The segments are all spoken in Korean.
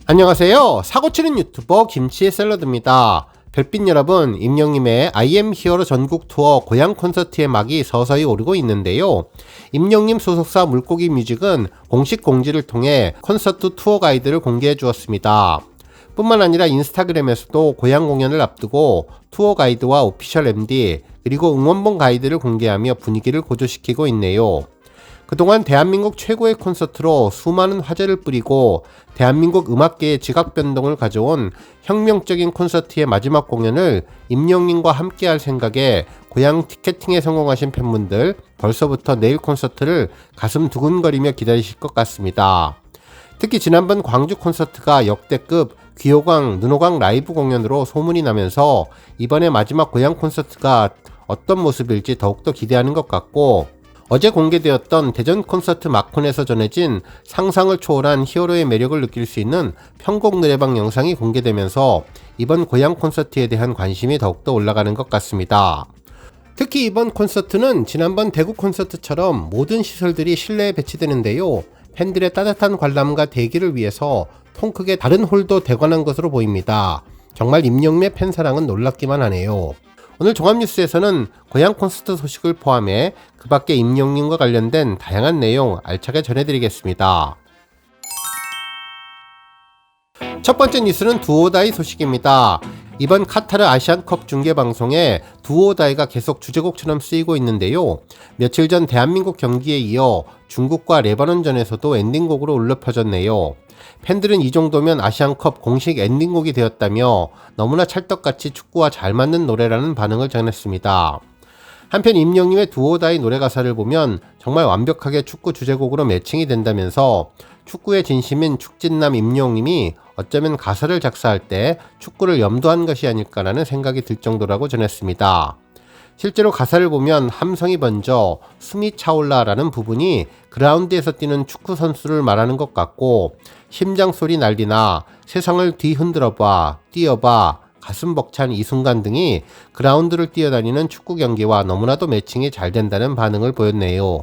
안녕하세요. 사고치는 유튜버 김치의 샐러드입니다. 별빛 여러분, 임영님의 I am 히어로 전국 투어 고향 콘서트의 막이 서서히 오르고 있는데요. 임영님 소속사 물고기 뮤직은 공식 공지를 통해 콘서트 투어 가이드를 공개해 주었습니다. 뿐만 아니라 인스타그램에서도 고향 공연을 앞두고 투어 가이드와 오피셜 MD 그리고 응원봉 가이드를 공개하며 분위기를 고조시키고 있네요. 그동안 대한민국 최고의 콘서트로 수많은 화제를 뿌리고 대한민국 음악계의 지각 변동을 가져온 혁명적인 콘서트의 마지막 공연을 임영님과 함께할 생각에 고향 티켓팅에 성공하신 팬분들 벌써부터 내일 콘서트를 가슴 두근거리며 기다리실 것 같습니다. 특히 지난번 광주 콘서트가 역대급 귀호강, 눈호강 라이브 공연으로 소문이 나면서 이번에 마지막 고향 콘서트가 어떤 모습일지 더욱더 기대하는 것 같고, 어제 공개되었던 대전 콘서트 막콘에서 전해진 상상을 초월한 히어로의 매력을 느낄 수 있는 편곡 노래방 영상이 공개되면서 이번 고향 콘서트에 대한 관심이 더욱더 올라가는 것 같습니다. 특히 이번 콘서트는 지난번 대구 콘서트처럼 모든 시설들이 실내에 배치되는데요. 팬들의 따뜻한 관람과 대기를 위해서 통 크게 다른 홀도 대관한 것으로 보입니다. 정말 임영미의 팬사랑은 놀랍기만 하네요. 오늘 종합뉴스에서는 고향 콘서트 소식을 포함해 그 밖에 임영님과 관련된 다양한 내용 알차게 전해드리겠습니다. 첫 번째 뉴스는 두오다이 소식입니다. 이번 카타르 아시안컵 중계방송에 두오다이가 계속 주제곡처럼 쓰이고 있는데요. 며칠 전 대한민국 경기에 이어 중국과 레바논전에서도 엔딩곡으로 울려 퍼졌네요. 팬들은 이 정도면 아시안컵 공식 엔딩곡이 되었다며 너무나 찰떡같이 축구와 잘 맞는 노래라는 반응을 전했습니다. 한편 임영님의 두오다이 노래 가사를 보면 정말 완벽하게 축구 주제곡으로 매칭이 된다면서 축구의 진심인 축진남 임영님이 어쩌면 가사를 작사할 때 축구를 염두한 것이 아닐까라는 생각이 들 정도라고 전했습니다. 실제로 가사를 보면 함성이 번져 숨이 차올라라는 부분이 그라운드에서 뛰는 축구 선수를 말하는 것 같고, 심장 소리 난리나, 세상을 뒤흔들어봐, 뛰어봐, 가슴 벅찬 이 순간 등이 그라운드를 뛰어다니는 축구 경기와 너무나도 매칭이 잘 된다는 반응을 보였네요.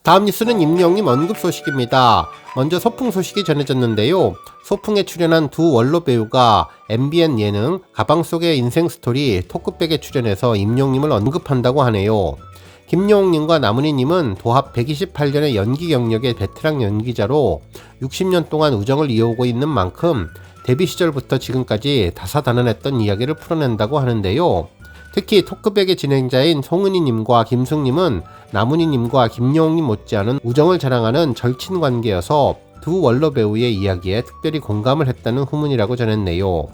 다음 뉴스는 임영님 언급 소식입니다. 먼저 소풍 소식이 전해졌는데요. 소풍에 출연한 두 원로 배우가 MBN 예능 가방 속의 인생 스토리 토크백에 출연해서 임영님을 언급한다고 하네요. 김여옥님과 나문희님은 도합 128년의 연기 경력의 베테랑 연기자로 60년 동안 우정을 이어오고 있는 만큼 데뷔 시절부터 지금까지 다사다난했던 이야기를 풀어낸다고 하는데요. 특히 토크백의 진행자인 송은희님과 김숙님은 나문희님과 김여옥님 못지않은 우정을 자랑하는 절친 관계여서 두 원로 배우의 이야기에 특별히 공감을 했다는 후문이라고 전했네요.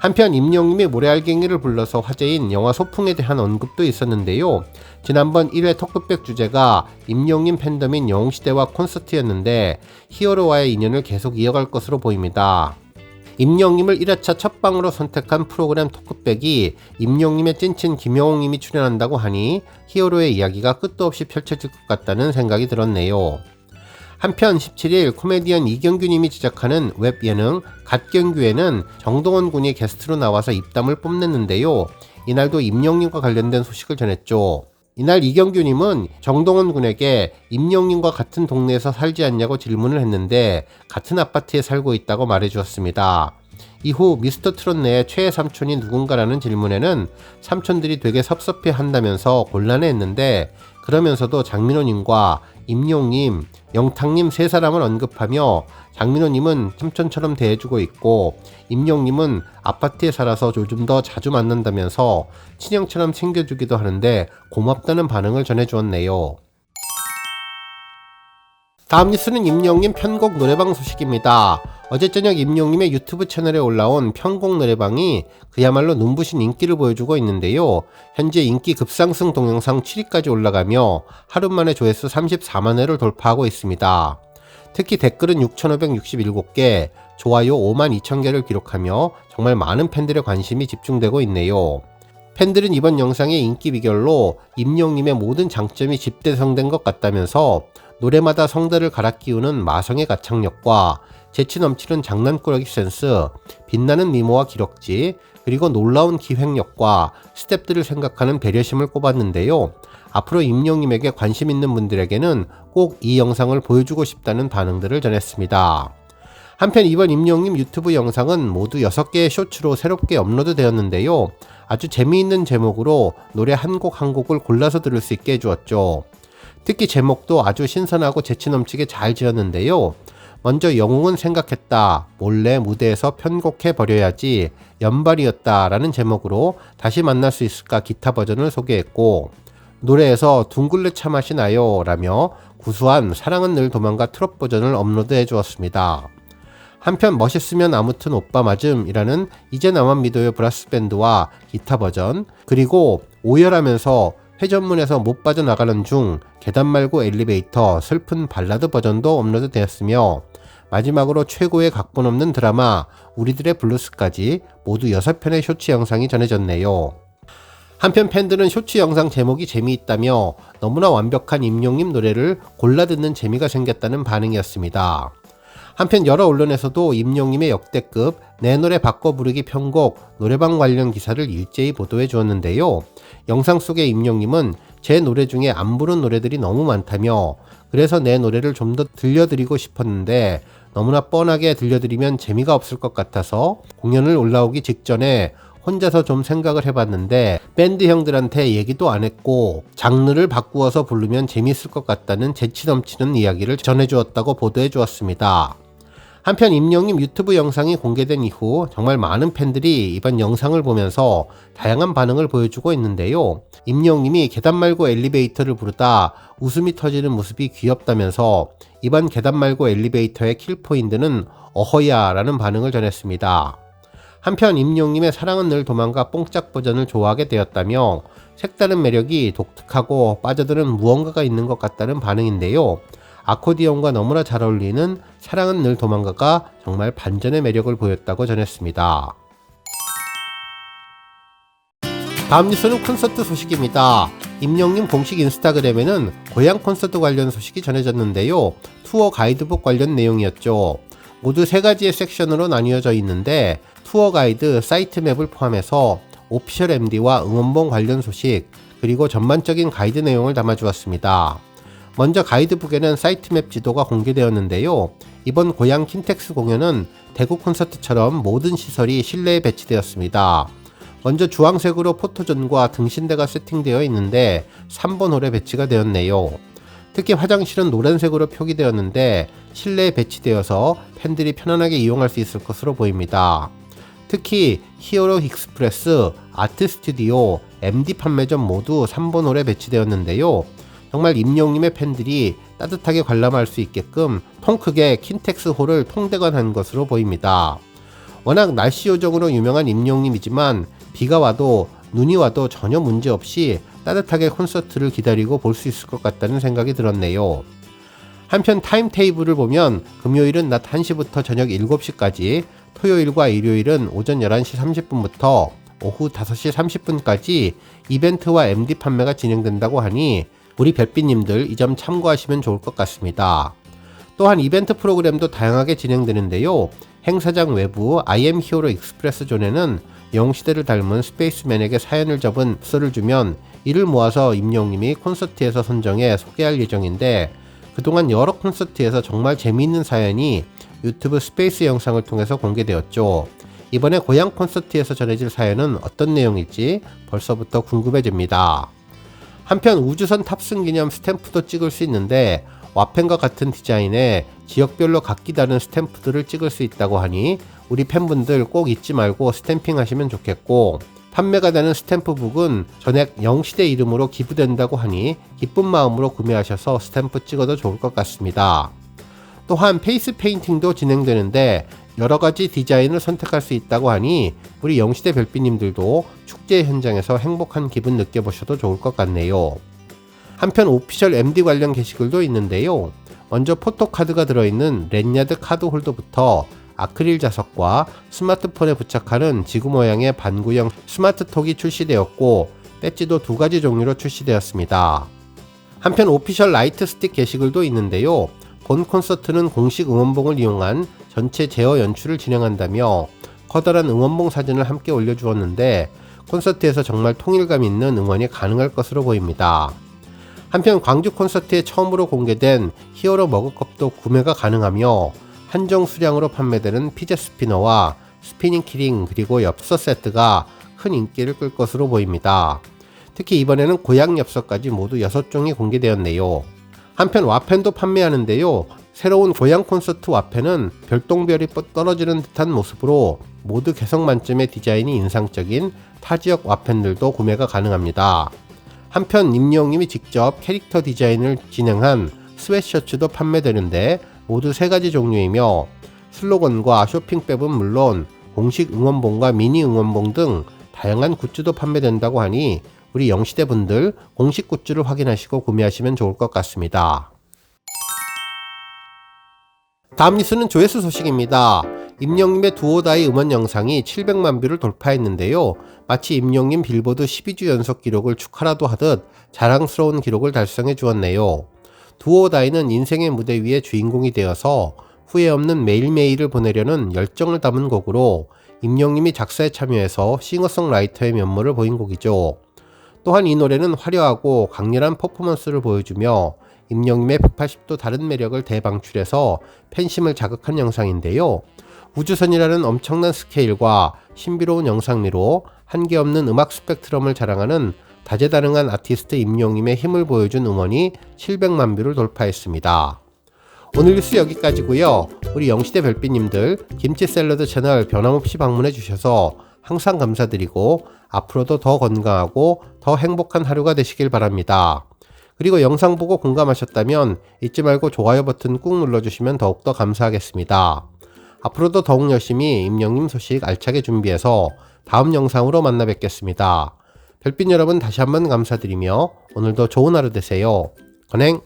한편 임영님이 모래알갱이를 불러서 화제인 영화 소풍에 대한 언급도 있었는데요. 지난번 1회 토크백 주제가 임영님 팬덤인 영웅시대와 콘서트였는데 히어로와의 인연을 계속 이어갈 것으로 보입니다. 임영님을 1회차 첫방으로 선택한 프로그램 토크백이 임영님의 찐친 김여옥님이 출연한다고 하니 히어로의 이야기가 끝도 없이 펼쳐질 것 같다는 생각이 들었네요. 한편 17일 코미디언 이경규님이 제작하는 웹 예능 갓경규에는 정동원 군이 게스트로 나와서 입담을 뽐냈는데요. 이날도 임영님과 관련된 소식을 전했죠. 이날 이경규님은 정동원 군에게 임영님과 같은 동네에서 살지 않냐고 질문을 했는데 같은 아파트에 살고 있다고 말해주었습니다. 이후 미스터 트롯 내의 최애 삼촌이 누군가라는 질문에는 삼촌들이 되게 섭섭해 한다면서 곤란해했는데, 그러면서도 장민호님과 임용님, 영탁님 세 사람을 언급하며 장민호님은 삼촌처럼 대해주고 있고 임용님은 아파트에 살아서 요즘 더 자주 만난다면서 친형처럼 챙겨주기도 하는데 고맙다는 반응을 전해주었네요. 다음 뉴스는 임영님 편곡 노래방 소식입니다. 어제 저녁 임영님의 유튜브 채널에 올라온 편곡 노래방이 그야말로 눈부신 인기를 보여주고 있는데요. 현재 인기 급상승 동영상 7위까지 올라가며 하루 만에 조회수 34만 회를 돌파하고 있습니다. 특히 댓글은 6,567개, 좋아요 5만 2천 개를 기록하며 정말 많은 팬들의 관심이 집중되고 있네요. 팬들은 이번 영상의 인기 비결로 임영님의 모든 장점이 집대성된 것 같다면서 노래마다 성대를 갈아 끼우는 마성의 가창력과 재치 넘치는 장난꾸러기 센스, 빛나는 미모와 기럭지, 그리고 놀라운 기획력과 스태프들을 생각하는 배려심을 꼽았는데요. 앞으로 임영님에게 관심 있는 분들에게는 꼭 이 영상을 보여주고 싶다는 반응들을 전했습니다. 한편 이번 임영님 유튜브 영상은 모두 6개의 쇼츠로 새롭게 업로드 되었는데요. 아주 재미있는 제목으로 노래 한 곡 한 곡을 골라서 들을 수 있게 해주었죠. 특히 제목도 아주 신선하고 재치 넘치게 잘 지었는데요. 먼저 영웅은 생각했다, 몰래 무대에서 편곡해 버려야지, 연발이었다 라는 제목으로 다시 만날 수 있을까 기타 버전을 소개했고, 노래에서 둥글레 차 맛이 나요 라며 구수한 사랑은 늘 도망가 트롯 버전을 업로드해 주었습니다. 한편 멋있으면 아무튼 오빠 맞음이라는 이제 나만 믿어요 브라스밴드와 기타 버전, 그리고 오열하면서 회전문에서 못 빠져나가는 중 계단 말고 엘리베이터 슬픈 발라드 버전도 업로드 되었으며, 마지막으로 최고의 각본 없는 드라마 우리들의 블루스까지 모두 6편의 쇼츠 영상이 전해졌네요. 한편 팬들은 쇼츠 영상 제목이 재미있다며 너무나 완벽한 임영님 노래를 골라 듣는 재미가 생겼다는 반응이었습니다. 한편 여러 언론에서도 임영님의 역대급 내 노래 바꿔 부르기 편곡 노래방 관련 기사를 일제히 보도해 주었는데요. 영상 속의 임영님은 제 노래 중에 안 부른 노래들이 너무 많다며, 그래서 내 노래를 좀 더 들려드리고 싶었는데 너무나 뻔하게 들려드리면 재미가 없을 것 같아서 공연을 올라오기 직전에 혼자서 좀 생각을 해봤는데 밴드 형들한테 얘기도 안 했고 장르를 바꾸어서 부르면 재밌을 것 같다는 재치 넘치는 이야기를 전해주었다고 보도해 주었습니다. 한편 임영님 유튜브 영상이 공개된 이후 정말 많은 팬들이 이번 영상을 보면서 다양한 반응을 보여주고 있는데요. 임영님이 계단 말고 엘리베이터를 부르다 웃음이 터지는 모습이 귀엽다면서 이번 계단 말고 엘리베이터의 킬포인트는 어허야 라는 반응을 전했습니다. 한편 임영님의 사랑은 늘 도망가 뽕짝 버전을 좋아하게 되었다며 색다른 매력이 독특하고 빠져드는 무언가가 있는 것 같다는 반응인데요. 아코디언과 너무나 잘 어울리는 사랑은 늘 도망가가 정말 반전의 매력을 보였다고 전했습니다. 다음 뉴스는 콘서트 소식입니다. 임영님 공식 인스타그램에는 고향 콘서트 관련 소식이 전해졌는데요. 투어 가이드북 관련 내용이었죠. 모두 3가지의 섹션으로 나뉘어져 있는데 투어 가이드 사이트 맵을 포함해서 오피셜 MD와 응원봉 관련 소식, 그리고 전반적인 가이드 내용을 담아주었습니다. 먼저 가이드북에는 사이트 맵 지도가 공개되었는데요. 이번 고향 킨텍스 공연은 대구 콘서트처럼 모든 시설이 실내에 배치되었습니다. 먼저 주황색으로 포토존과 등신대가 세팅되어 있는데 3번 홀에 배치가 되었네요. 특히 화장실은 노란색으로 표기되었는데 실내에 배치되어서 팬들이 편안하게 이용할 수 있을 것으로 보입니다. 특히 히어로 익스프레스, 아트 스튜디오, MD 판매점 모두 3번 홀에 배치되었는데요. 정말 임영님의 팬들이 따뜻하게 관람할 수 있게끔 통 크게 킨텍스 홀을 통대관한 것으로 보입니다. 워낙 날씨 요정으로 유명한 임영님이지만 비가 와도 눈이 와도 전혀 문제없이 따뜻하게 콘서트를 기다리고 볼 수 있을 것 같다는 생각이 들었네요. 한편 타임테이블을 보면 금요일은 낮 1시부터 저녁 7시까지, 토요일과 일요일은 오전 11시 30분부터 오후 5시 30분까지 이벤트와 MD 판매가 진행된다고 하니 우리 별빛님들 이 점 참고하시면 좋을 것 같습니다. 또한 이벤트 프로그램도 다양하게 진행되는데요. 행사장 외부 IM 히어로 익스프레스 존에는 영웅시대를 닮은 스페이스맨에게 사연을 접은 썰을 주면 이를 모아서 임영님이 콘서트에서 선정해 소개할 예정인데, 그동안 여러 콘서트에서 정말 재미있는 사연이 유튜브 스페이스 영상을 통해서 공개되었죠. 이번에 고향 콘서트에서 전해질 사연은 어떤 내용일지 벌써부터 궁금해집니다. 한편 우주선 탑승 기념 스탬프도 찍을 수 있는데 와펜과 같은 디자인에 지역별로 각기 다른 스탬프들을 찍을 수 있다고 하니 우리 팬분들 꼭 잊지 말고 스탬핑 하시면 좋겠고, 판매가 되는 스탬프북은 전액 영시대 이름으로 기부된다고 하니 기쁜 마음으로 구매하셔서 스탬프 찍어도 좋을 것 같습니다. 또한 페이스 페인팅도 진행되는데 여러가지 디자인을 선택할 수 있다고 하니 우리 영시대 별빛님들도 축제 현장에서 행복한 기분 느껴보셔도 좋을 것 같네요. 한편 오피셜 MD 관련 게시글도 있는데요. 먼저 포토카드가 들어있는 랜야드 카드 홀더부터 아크릴 자석과 스마트폰에 부착하는 지구 모양의 반구형 스마트톡이 출시되었고, 배지도 2가지 종류로 출시되었습니다. 한편 오피셜 라이트 스틱 게시글도 있는데요. 본 콘서트는 공식 응원봉을 이용한 전체 제어 연출을 진행한다며 커다란 응원봉 사진을 함께 올려주었는데 콘서트에서 정말 통일감 있는 응원이 가능할 것으로 보입니다. 한편 광주 콘서트에 처음으로 공개된 히어로 머그컵도 구매가 가능하며 한정 수량으로 판매되는 피제 스피너와 스피닝 키링 그리고 엽서 세트가 큰 인기를 끌 것으로 보입니다. 특히 이번에는 고양 엽서까지 모두 6종이 공개되었네요. 한편 와펜도 판매하는데요. 새로운 고양 콘서트 와펜은 별똥별이 떨어지는 듯한 모습으로 모두 개성 만점의 디자인이 인상적인 타 지역 와펜들도 구매가 가능합니다. 한편 임영웅님이 직접 캐릭터 디자인을 진행한 스웨셔츠도 판매되는데 모두 3가지 종류이며 슬로건과 쇼핑백은 물론 공식 응원봉과 미니 응원봉 등 다양한 굿즈도 판매된다고 하니 우리 영시대 분들 공식 굿즈를 확인하시고 구매하시면 좋을 것 같습니다. 다음 뉴스는 조회수 소식입니다. 임영웅님의 두오다이 음원 영상이 700만 뷰를 돌파했는데요. 마치 임영웅님 빌보드 12주 연속 기록을 축하라도 하듯 자랑스러운 기록을 달성해 주었네요. 두오다이는 인생의 무대 위에 주인공이 되어서 후회 없는 매일매일을 보내려는 열정을 담은 곡으로 임영웅님이 작사에 참여해서 싱어송라이터의 면모를 보인 곡이죠. 또한 이 노래는 화려하고 강렬한 퍼포먼스를 보여주며 임영웅님의 180도 다른 매력을 대방출해서 팬심을 자극한 영상인데요. 우주선이라는 엄청난 스케일과 신비로운 영상미로 한계없는 음악 스펙트럼을 자랑하는 다재다능한 아티스트 임영웅님의 힘을 보여준 음원이 700만 뷰를 돌파했습니다. 오늘 뉴스 여기까지고요. 우리 영시대 별빛님들 김치 샐러드 채널 변함없이 방문해 주셔서 항상 감사드리고 앞으로도 더 건강하고 더 행복한 하루가 되시길 바랍니다. 그리고 영상 보고 공감하셨다면 잊지 말고 좋아요 버튼 꾹 눌러주시면 더욱더 감사하겠습니다. 앞으로도 더욱 열심히 임영웅님 소식 알차게 준비해서 다음 영상으로 만나 뵙겠습니다. 별빛 여러분 다시 한번 감사드리며 오늘도 좋은 하루 되세요. 건행!